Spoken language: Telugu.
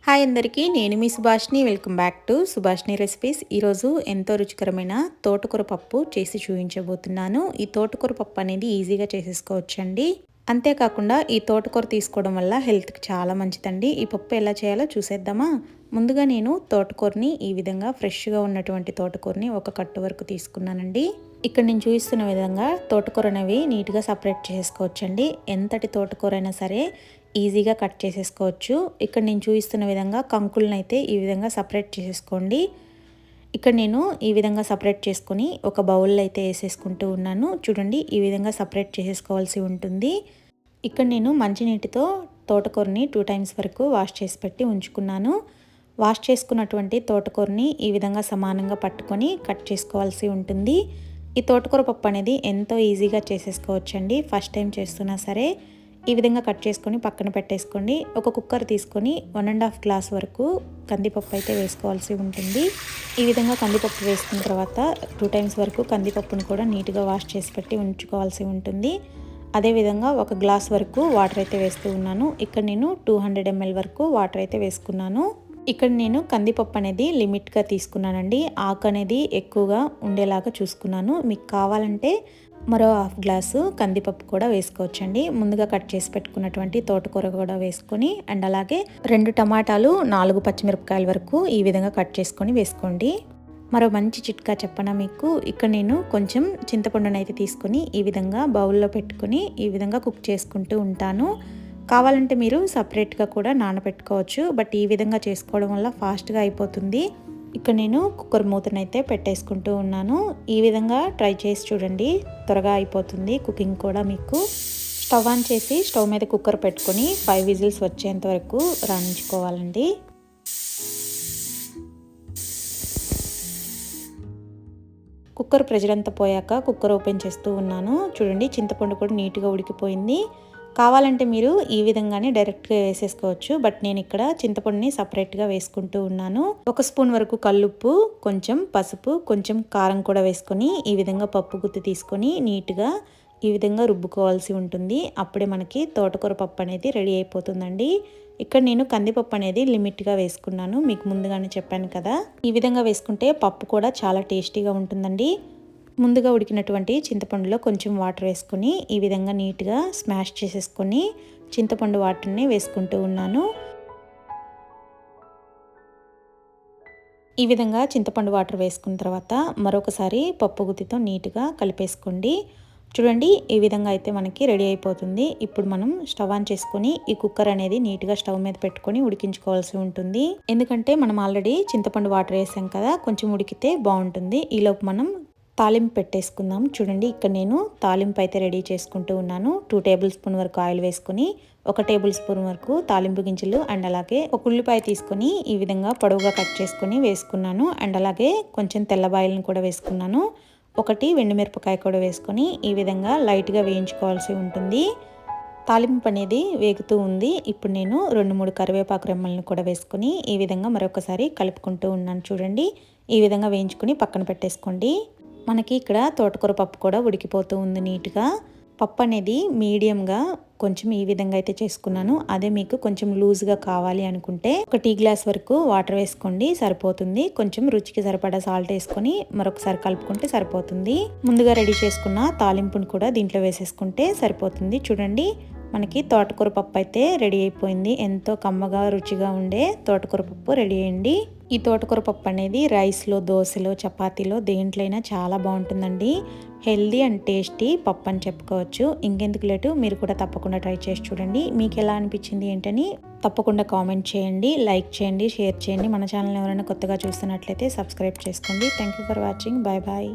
హాయ్ అందరికీ, నేను మీ Subhashni. Welcome back to Subhashni recipes. ఈరోజు ఎంతో రుచికరమైన తోటకూర పప్పు చేసి చూపించబోతున్నాను. ఈ తోటకూర పప్పు అనేది ఈజీగా చేసేసుకోవచ్చండి. అంతేకాకుండా ఈ తోటకూర తీసుకోవడం వల్ల హెల్త్కి చాలా మంచిదండి. ఈ పప్పు ఎలా చేయాలో చూసేద్దామా? ముందుగా నేను తోటకూరని ఈ విధంగా ఫ్రెష్గా ఉన్నటువంటి తోటకూరని ఒక కట్టు వరకు తీసుకున్నానండి. ఇక్కడ నేను చూపిస్తున్న విధంగా తోటకూర అనేవి నీట్గా సపరేట్ చేసుకోవచ్చండి. ఎంతటి తోటకూర అయినా సరే ఈజీగా కట్ చేసేసుకోవచ్చు. ఇక్కడ నేను చూపిస్తున్న విధంగా కంకులను అయితే ఈ విధంగా సపరేట్ చేసేసుకోండి. ఇక్కడ నేను ఈ విధంగా సపరేట్ చేసుకొని ఒక బౌల్లో అయితే వేసేసుకుంటూ ఉన్నాను. చూడండి, ఈ విధంగా సపరేట్ చేసేసుకోవాల్సి ఉంటుంది. ఇక్కడ నేను మంచినీటితో తోటకూరని 2 టైమ్స్ వరకు వాష్ చేసి పెట్టి ఉంచుకున్నాను. వాష్ చేసుకున్నటువంటి తోటకూరని ఈ విధంగా సమానంగా పట్టుకొని కట్ చేసుకోవాల్సి ఉంటుంది. ఈ తోటకూర పప్పు అనేది ఎంతో ఈజీగా చేసేసుకోవచ్చండి. ఫస్ట్ టైం చేస్తున్నా సరే ఈ విధంగా కట్ చేసుకొని పక్కన పెట్టేసుకోండి. ఒక కుక్కర్ తీసుకొని 1.5 గ్లాస్ వరకు కందిపప్పు అయితే వేసుకోవాల్సి ఉంటుంది. ఈ విధంగా కందిపప్పు వేసుకున్న తర్వాత 2 టైమ్స్ వరకు కందిపప్పును కూడా నీట్గా వాష్ చేసి పెట్టి ఉంచుకోవాల్సి ఉంటుంది. అదేవిధంగా 1 గ్లాస్ వరకు వాటర్ అయితే వేస్తూ ఉన్నాను. ఇక్కడ నేను 200 ml వరకు వాటర్ అయితే వేసుకున్నాను. ఇక్కడ నేను కందిపప్పు అనేది లిమిట్గా తీసుకున్నానండి. ఆకు అనేది ఎక్కువగా ఉండేలాగా చూసుకున్నాను. మీకు కావాలంటే మరో 1/2 గ్లాసు కందిపప్పు కూడా వేసుకోవచ్చండి. ముందుగా కట్ చేసి పెట్టుకున్నటువంటి తోటకూర కూడా వేసుకొని అండ్ అలాగే 2 టమాటాలు, 4 పచ్చిమిరపకాయల వరకు ఈ విధంగా కట్ చేసుకొని వేసుకోండి. మరో మంచి చిట్కా చెప్పనా మీకు? ఇక్కడ నేను కొంచెం చింతపండును అయితే తీసుకొని ఈ విధంగా బౌల్లో పెట్టుకొని ఈ విధంగా కుక్ చేసుకుంటూ ఉంటాను. కావాలంటే మీరు సపరేట్గా కూడా నానబెట్టుకోవచ్చు. బట్ ఈ విధంగా చేసుకోవడం వల్ల ఫాస్ట్గా అయిపోతుంది. ఇక్కడ నేను కుక్కర్ మూతనైతే పెట్టేసుకుంటూ ఉన్నాను. ఈ విధంగా ట్రై చేసి చూడండి, త్వరగా అయిపోతుంది కుకింగ్ కూడా మీకు. స్టవ్ ఆన్ చేసి స్టవ్ మీద కుక్కర్ పెట్టుకొని 5 విజిల్స్ వచ్చేంత వరకు రాణించుకోవాలండి. కుక్కర్ ప్రెషర్ అంతా పోయాక కుక్కర్ ఓపెన్ చేస్తూ ఉన్నాను. చూడండి, చింతపండు కూడా నీట్గా ఉడికిపోయింది. కావాలంటే మీరు ఈ విధంగానే డైరెక్ట్గా వేసేసుకోవచ్చు. బట్ నేను ఇక్కడ చింతపండుని సపరేట్గా వేసుకుంటూ ఉన్నాను. 1 స్పూన్ వరకు కల్లుప్పు, కొంచెం పసుపు, కొంచెం కారం కూడా వేసుకొని ఈ విధంగా పప్పు గుత్తి తీసుకొని నీట్గా ఈ విధంగా రుబ్బుకోవాల్సి ఉంటుంది. అప్పుడే మనకి తోటకూర పప్పు అనేది రెడీ అయిపోతుందండి. ఇక్కడ నేను కందిపప్పు అనేది లిమిట్గా వేసుకున్నాను. మీకు ముందుగానే చెప్పాను కదా. ఈ విధంగా వేసుకుంటే పప్పు కూడా చాలా టేస్టీగా ఉంటుందండి. ముందుగా ఉడికినటువంటి చింతపండులో కొంచెం వాటర్ వేసుకొని ఈ విధంగా నీట్గా స్మాష్ చేసేసుకొని చింతపండు వాటర్ని వేసుకుంటూ ఉన్నాను. ఈ విధంగా చింతపండు వాటర్ వేసుకున్న తర్వాత మరొకసారి పప్పు గుత్తితో నీట్గా కలిపేసుకోండి. చూడండి, ఈ విధంగా అయితే మనకి రెడీ అయిపోతుంది. ఇప్పుడు మనం స్టవ్ ఆన్ చేసుకొని ఈ కుక్కర్ అనేది నీట్గా స్టవ్ మీద పెట్టుకొని ఉడికించుకోవాల్సి ఉంటుంది. ఎందుకంటే మనం ఆల్రెడీ చింతపండు వాటర్ వేసాం కదా, కొంచెం ఉడికితే బాగుంటుంది. ఈలోపు మనం తాలింపు పెట్టేసుకుందాం. చూడండి, ఇక్కడ నేను తాలింపు అయితే రెడీ చేసుకుంటూ ఉన్నాను. 2 టేబుల్ స్పూన్ వరకు ఆయిల్ వేసుకొని 1 టేబుల్ స్పూన్ వరకు తాలింపు గింజలు అండ్ అలాగే 1 ఉల్లిపాయ తీసుకొని ఈ విధంగా పొడవుగా కట్ చేసుకొని వేసుకున్నాను. అండ్ అలాగే కొంచెం తెల్లబాయలను కూడా వేసుకున్నాను. 1 ఎండుమిరపకాయ కూడా వేసుకొని ఈ విధంగా లైట్గా వేయించుకోవాల్సి ఉంటుంది. తాలింపు అనేది వేగుతూ ఉంది. ఇప్పుడు నేను 2-3 కరివేపాకు రెమ్మలను కూడా వేసుకొని ఈ విధంగా మరొకసారి కలుపుకుంటూ ఉన్నాను. చూడండి, ఈ విధంగా వేయించుకొని పక్కన పెట్టేసుకోండి. మనకి ఇక్కడ తోటకూర పప్పు కూడా ఉడికిపోతూ ఉంది నీట్గా. పప్పు అనేది మీడియంగా కొంచెం ఈ విధంగా అయితే చేసుకున్నాను. అదే మీకు కొంచెం లూజ్గా కావాలి అనుకుంటే 1 టీ గ్లాస్ వరకు వాటర్ వేసుకోండి, సరిపోతుంది. కొంచెం రుచికి సరిపడా సాల్ట్ వేసుకొని మరొకసారి కలుపుకుంటే సరిపోతుంది. ముందుగా రెడీ చేసుకున్న తాలింపుని కూడా దీంట్లో వేసేసుకుంటే సరిపోతుంది. చూడండి, మనకి తోటకూర పప్పు అయితే రెడీ అయిపోయింది. ఎంతో కమ్మగా రుచిగా ఉండే తోటకూర పప్పు రెడీ అయ్యింది. ఈ తోటకూర పప్పు అనేది రైస్లో, దోశలో, చపాతీలో దేంట్లో అయినా చాలా బాగుంటుందండి. హెల్దీ అండ్ టేస్టీ పప్పు అని చెప్పుకోవచ్చు. ఇంకెందుకు లేటు, మీరు కూడా తప్పకుండా ట్రై చేసి చూడండి. మీకు ఎలా అనిపించింది ఏంటని తప్పకుండా కామెంట్ చేయండి, లైక్ చేయండి, షేర్ చేయండి. మన ఛానల్ ఎవరైనా కొత్తగా చూస్తున్నట్లయితే సబ్స్క్రైబ్ చేసుకోండి. Thank you for watching. Bye bye.